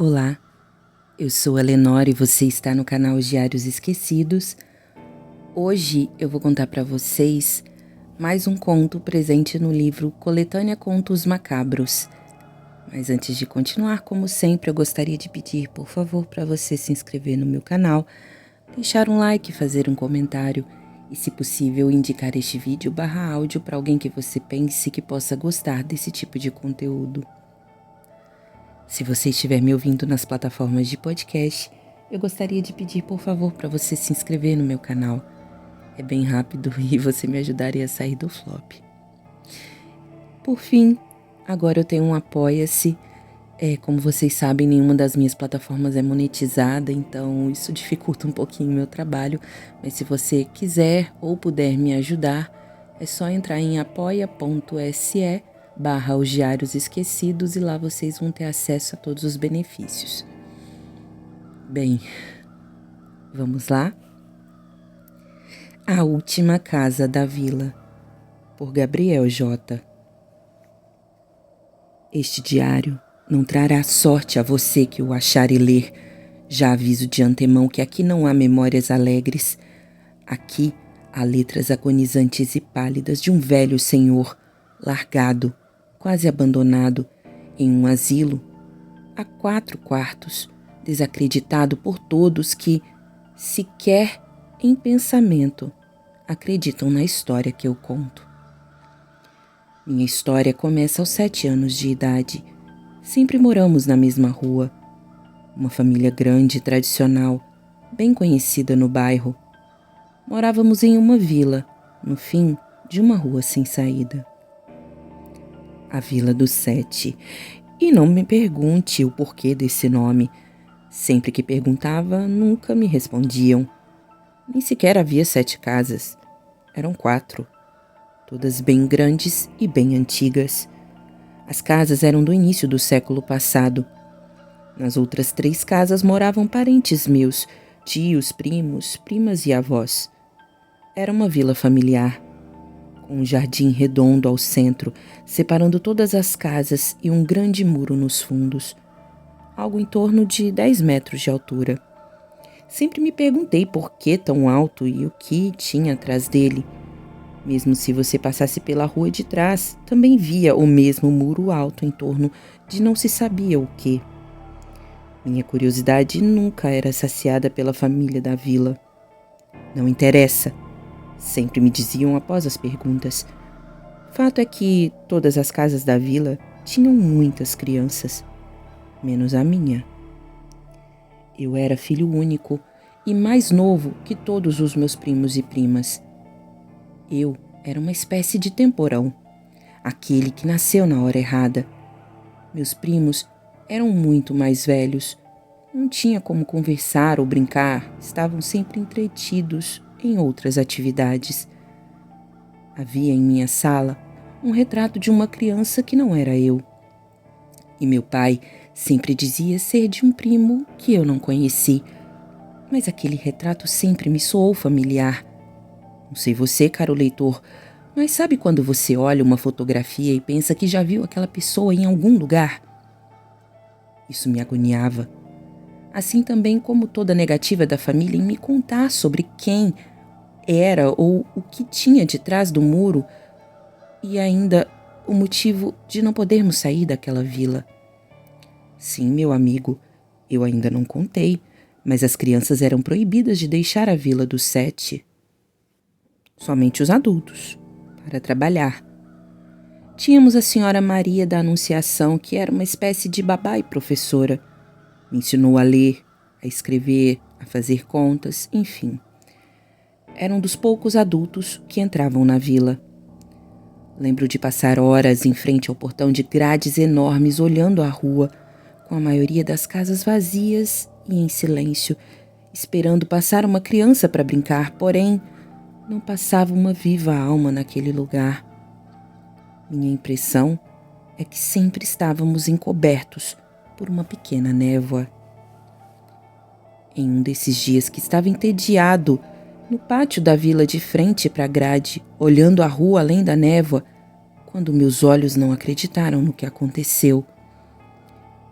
Olá, eu sou a Lenora e você está no canal Diários Esquecidos. Hoje eu vou contar para vocês mais um conto presente no livro Coletânea Contos Macabros. Mas antes de continuar, como sempre, eu gostaria de pedir, por favor, para você se inscrever no meu canal, deixar um like, fazer um comentário e, se possível, indicar este vídeo / áudio para alguém que você pense que possa gostar desse tipo de conteúdo. Se você estiver me ouvindo nas plataformas de podcast, eu gostaria de pedir, por favor, para você se inscrever no meu canal. É bem rápido e você me ajudaria a sair do flop. Por fim, agora eu tenho um Apoia-se. Como vocês sabem, nenhuma das minhas plataformas é monetizada, então isso dificulta um pouquinho o meu trabalho. Mas se você quiser ou puder me ajudar, é só entrar em apoia.se/os Diários Esquecidos e lá vocês vão ter acesso a todos os benefícios. Bem, vamos lá? A Última Casa da Vila, por Gabriel J. Este diário não trará sorte a você que o achar e ler. Já aviso de antemão que aqui não há memórias alegres. Aqui há letras agonizantes e pálidas de um velho senhor, largado, quase abandonado, em um asilo, a 4 quartos, desacreditado por todos que, sequer em pensamento, acreditam na história que eu conto. Minha história começa aos 7 anos de idade. Sempre moramos na mesma rua. Uma família grande e tradicional, bem conhecida no bairro. Morávamos em uma vila, no fim de uma rua sem saída. A Vila dos 7. E não me pergunte o porquê desse nome. Sempre que perguntava, nunca me respondiam. Nem sequer havia 7 casas. Eram 4. Todas bem grandes e bem antigas. As casas eram do início do século passado. Nas outras 3 casas moravam parentes meus, tios, primos, primas e avós. Era uma vila familiar, com um jardim redondo ao centro, separando todas as casas e um grande muro nos fundos, algo em torno de 10 metros de altura. Sempre me perguntei por que tão alto e o que tinha atrás dele. Mesmo se você passasse pela rua de trás, também via o mesmo muro alto em torno de não se sabia o que. Minha curiosidade nunca era saciada pela família da vila. Não interessa, sempre me diziam após as perguntas. Fato é que todas as casas da vila tinham muitas crianças, menos a minha. Eu era filho único e mais novo que todos os meus primos e primas. Eu era uma espécie de temporão, aquele que nasceu na hora errada. Meus primos eram muito mais velhos. Não tinha como conversar ou brincar, estavam sempre entretidos em outras atividades. Havia em minha sala um retrato de uma criança que não era eu. E meu pai sempre dizia ser de um primo que eu não conheci, mas aquele retrato sempre me soou familiar. Não sei você, caro leitor, mas sabe quando você olha uma fotografia e pensa que já viu aquela pessoa em algum lugar? Isso me agoniava. Assim também como toda negativa da família em me contar sobre quem era ou o que tinha de trás do muro e ainda o motivo de não podermos sair daquela vila. Sim, meu amigo, eu ainda não contei, mas as crianças eram proibidas de deixar a Vila dos 7. Somente os adultos, para trabalhar. Tínhamos a senhora Maria da Anunciação, que era uma espécie de babá e professora. Me ensinou a ler, a escrever, a fazer contas, enfim. Era um dos poucos adultos que entravam na vila. Lembro de passar horas em frente ao portão de grades enormes olhando a rua, com a maioria das casas vazias e em silêncio, esperando passar uma criança para brincar, porém não passava uma viva alma naquele lugar. Minha impressão é que sempre estávamos encobertos por uma pequena névoa. Em um desses dias que estava entediado, no pátio da vila de frente para a grade, olhando a rua além da névoa, quando meus olhos não acreditaram no que aconteceu.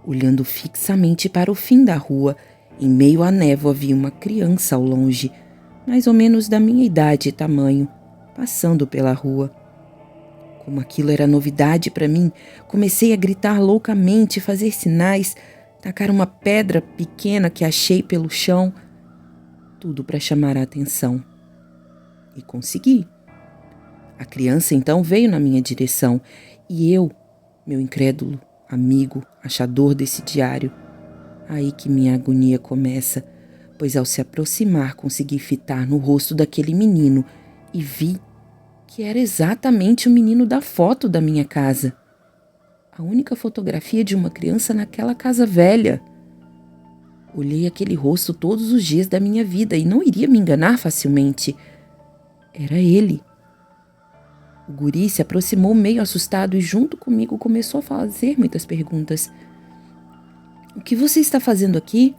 Olhando fixamente para o fim da rua, em meio à névoa vi uma criança ao longe, mais ou menos da minha idade e tamanho, passando pela rua. Como aquilo era novidade para mim, comecei a gritar loucamente, fazer sinais, tacar uma pedra pequena que achei pelo chão, tudo para chamar a atenção. E consegui. A criança então veio na minha direção e eu, meu incrédulo amigo, achador desse diário, aí que minha agonia começa, pois ao se aproximar consegui fitar no rosto daquele menino e vi que era exatamente o menino da foto da minha casa. A única fotografia de uma criança naquela casa velha. Olhei aquele rosto todos os dias da minha vida e não iria me enganar facilmente. Era ele. O guri se aproximou meio assustado e junto comigo começou a fazer muitas perguntas. O que você está fazendo aqui?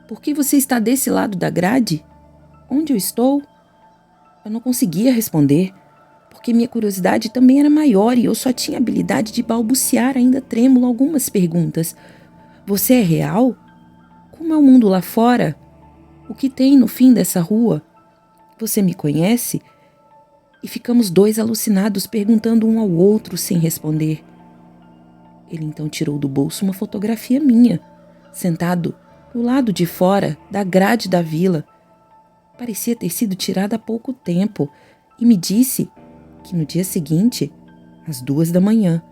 Por que você está desse lado da grade? Onde eu estou? Eu não conseguia responder, porque minha curiosidade também era maior e eu só tinha habilidade de balbuciar ainda trêmulo algumas perguntas. Você é real? Como é o mundo lá fora? O que tem no fim dessa rua? Você me conhece? E ficamos dois alucinados perguntando um ao outro sem responder. Ele então tirou do bolso uma fotografia minha, sentado do lado de fora da grade da vila. Parecia ter sido tirada há pouco tempo e me disse que no dia seguinte, às 2 da manhã,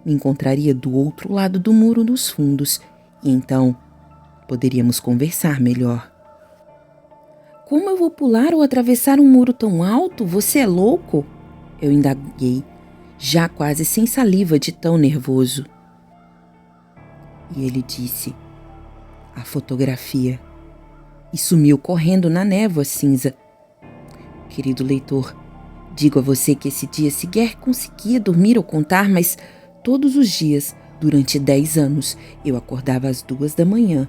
me encontraria do outro lado do muro dos fundos e então poderíamos conversar melhor. Como eu vou pular ou atravessar um muro tão alto? Você é louco? Eu indaguei, já quase sem saliva de tão nervoso. E ele disse: a fotografia. E sumiu correndo na névoa cinza. Querido leitor, digo a você que esse dia sequer conseguia dormir ou contar, mas todos os dias, durante 10 anos, eu acordava às 2 da manhã,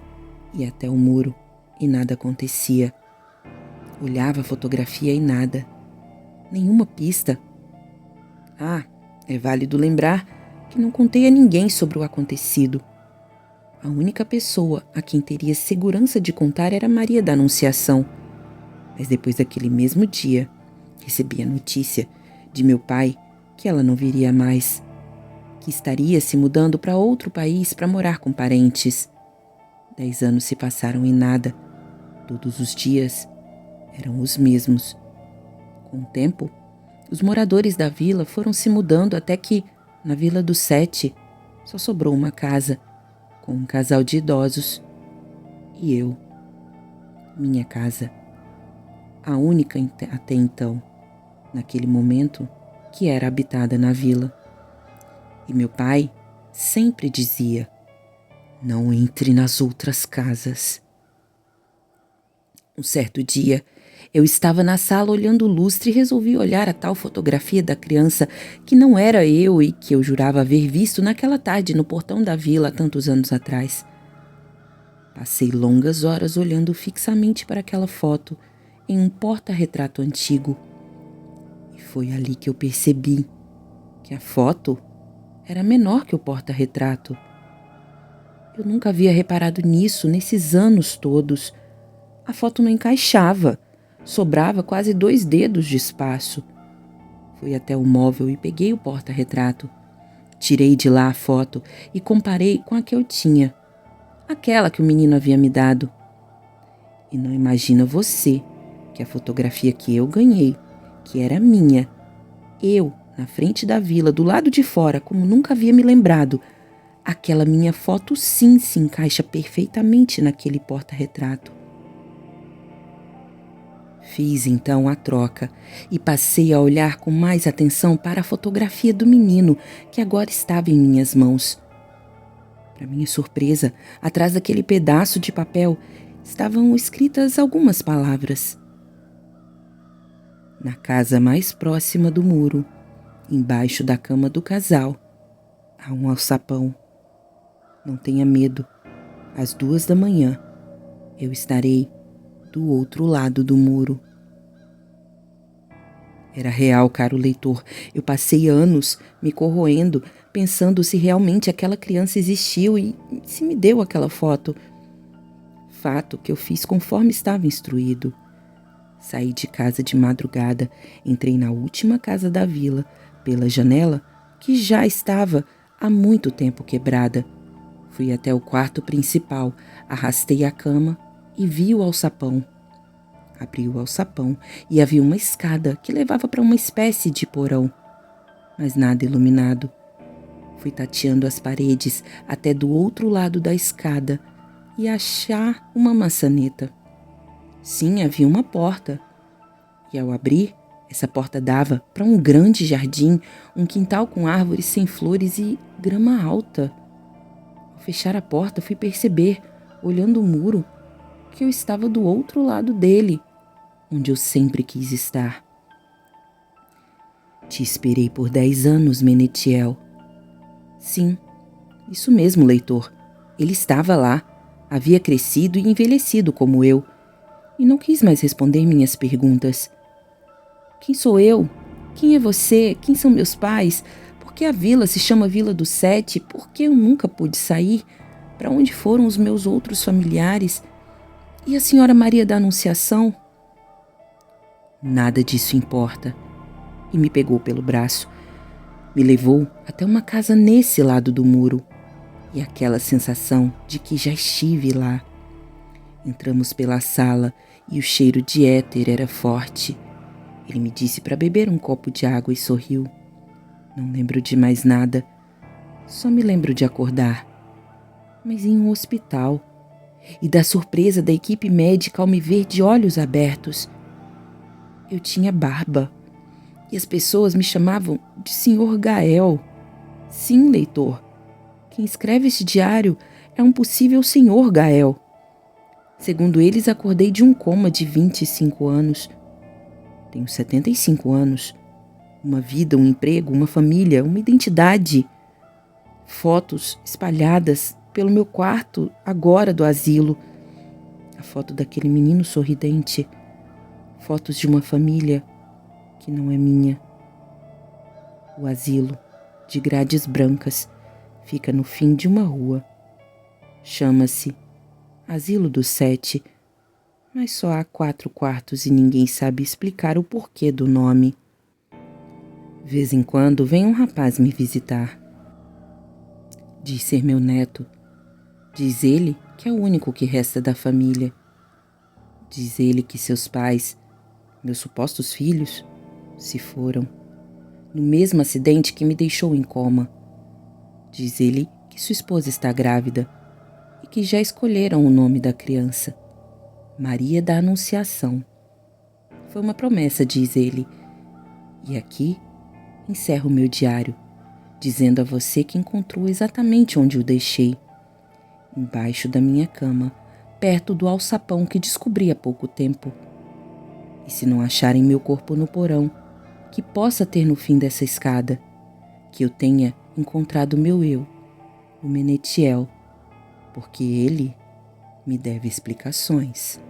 ia até o muro e nada acontecia. Olhava a fotografia e nada. Nenhuma pista. Ah, é válido lembrar que não contei a ninguém sobre o acontecido. A única pessoa a quem teria segurança de contar era Maria da Anunciação. Mas depois daquele mesmo dia, recebi a notícia de meu pai que ela não viria mais, que estaria se mudando para outro país para morar com parentes. 10 anos se passaram em nada. Todos os dias eram os mesmos. Com o tempo, os moradores da vila foram se mudando até que, na Vila do Sete, só sobrou uma casa, com um casal de idosos. E eu, minha casa, a única até então, naquele momento, que era habitada na vila. E meu pai sempre dizia: não entre nas outras casas. Um certo dia, eu estava na sala olhando o lustre e resolvi olhar a tal fotografia da criança que não era eu e que eu jurava haver visto naquela tarde no portão da vila há tantos anos atrás. Passei longas horas olhando fixamente para aquela foto em um porta-retrato antigo. E foi ali que eu percebi que a foto era menor que o porta-retrato. Eu nunca havia reparado nisso nesses anos todos. A foto não encaixava, sobrava quase 2 dedos de espaço. Fui até o móvel e peguei o porta-retrato. Tirei de lá a foto e comparei com a que eu tinha, aquela que o menino havia me dado. E não imagina você que a fotografia que eu ganhei, que era minha, eu, na frente da vila, do lado de fora, como nunca havia me lembrado, aquela minha foto sim se encaixa perfeitamente naquele porta-retrato. Fiz então a troca e passei a olhar com mais atenção para a fotografia do menino que agora estava em minhas mãos. Para minha surpresa, atrás daquele pedaço de papel estavam escritas algumas palavras. Na casa mais próxima do muro, embaixo da cama do casal, há um alçapão. Não tenha medo, às 2 da manhã eu estarei do outro lado do muro. Era real, caro leitor. Eu passei anos me corroendo, pensando se realmente aquela criança existiu e se me deu aquela foto. Fato que eu fiz conforme estava instruído. Saí de casa de madrugada, entrei na última casa da vila, pela janela, que já estava há muito tempo quebrada. Fui até o quarto principal, arrastei a cama e vi o alçapão. Abri o alçapão e havia uma escada que levava para uma espécie de porão, mas nada iluminado. Fui tateando as paredes até do outro lado da escada e achar uma maçaneta. Sim, havia uma porta. E ao abrir, essa porta dava para um grande jardim, um quintal com árvores sem flores e grama alta. Ao fechar a porta, fui perceber, olhando o muro, que eu estava do outro lado dele, onde eu sempre quis estar. Te esperei por 10 anos, Menetiel. Sim, isso mesmo, leitor. Ele estava lá, havia crescido e envelhecido como eu, e não quis mais responder minhas perguntas. Quem sou eu? Quem é você? Quem são meus pais? Por que a vila se chama Vila dos Sete? Por que eu nunca pude sair? Para onde foram os meus outros familiares? E a senhora Maria da Anunciação? Nada disso importa. E me pegou pelo braço. Me levou até uma casa nesse lado do muro. E aquela sensação de que já estive lá. Entramos pela sala e o cheiro de éter era forte. Ele me disse para beber um copo de água e sorriu. Não lembro de mais nada. Só me lembro de acordar. Mas em um hospital. E da surpresa da equipe médica ao me ver de olhos abertos. Eu tinha barba. E as pessoas me chamavam de Senhor Gael. Sim, leitor. Quem escreve esse diário é um possível Senhor Gael. Segundo eles, acordei de um coma de 25 anos. Tenho 75 anos. Uma vida, um emprego, uma família, uma identidade. Fotos espalhadas pelo meu quarto, agora do asilo. A foto daquele menino sorridente. Fotos de uma família que não é minha. O asilo, de grades brancas, fica no fim de uma rua. Chama-se Asilo dos Sete, mas só há 4 quartos e ninguém sabe explicar o porquê do nome. Vez em quando vem um rapaz me visitar. Diz ser meu neto. Diz ele que é o único que resta da família. Diz ele que seus pais, meus supostos filhos, se foram no mesmo acidente que me deixou em coma. Diz ele que sua esposa está grávida e que já escolheram o nome da criança, Maria da Anunciação. Foi uma promessa, diz ele. E aqui encerro meu diário, dizendo a você que encontrou exatamente onde o deixei, embaixo da minha cama, perto do alçapão que descobri há pouco tempo. E se não acharem meu corpo no porão, que possa ter no fim dessa escada, que eu tenha encontrado meu eu, o Menetiel, porque ele me deve explicações.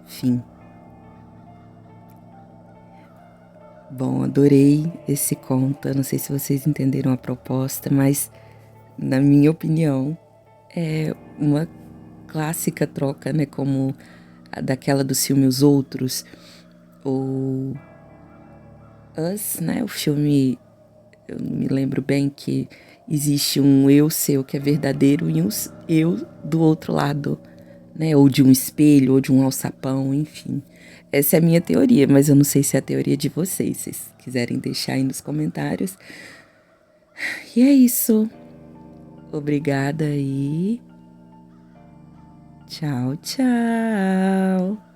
Fim. Bom, adorei esse conto. Eu não sei se vocês entenderam a proposta, mas, na minha opinião, é uma clássica troca, né? Como a daquela do filme Os Outros, ou Us, né? O filme, eu não me lembro bem que existe um eu seu que é verdadeiro e um eu do outro lado, né? Ou de um espelho, ou de um alçapão, enfim. Essa é a minha teoria, mas eu não sei se é a teoria de vocês. Se vocês quiserem deixar aí nos comentários. E é isso. Obrigada e tchau, tchau.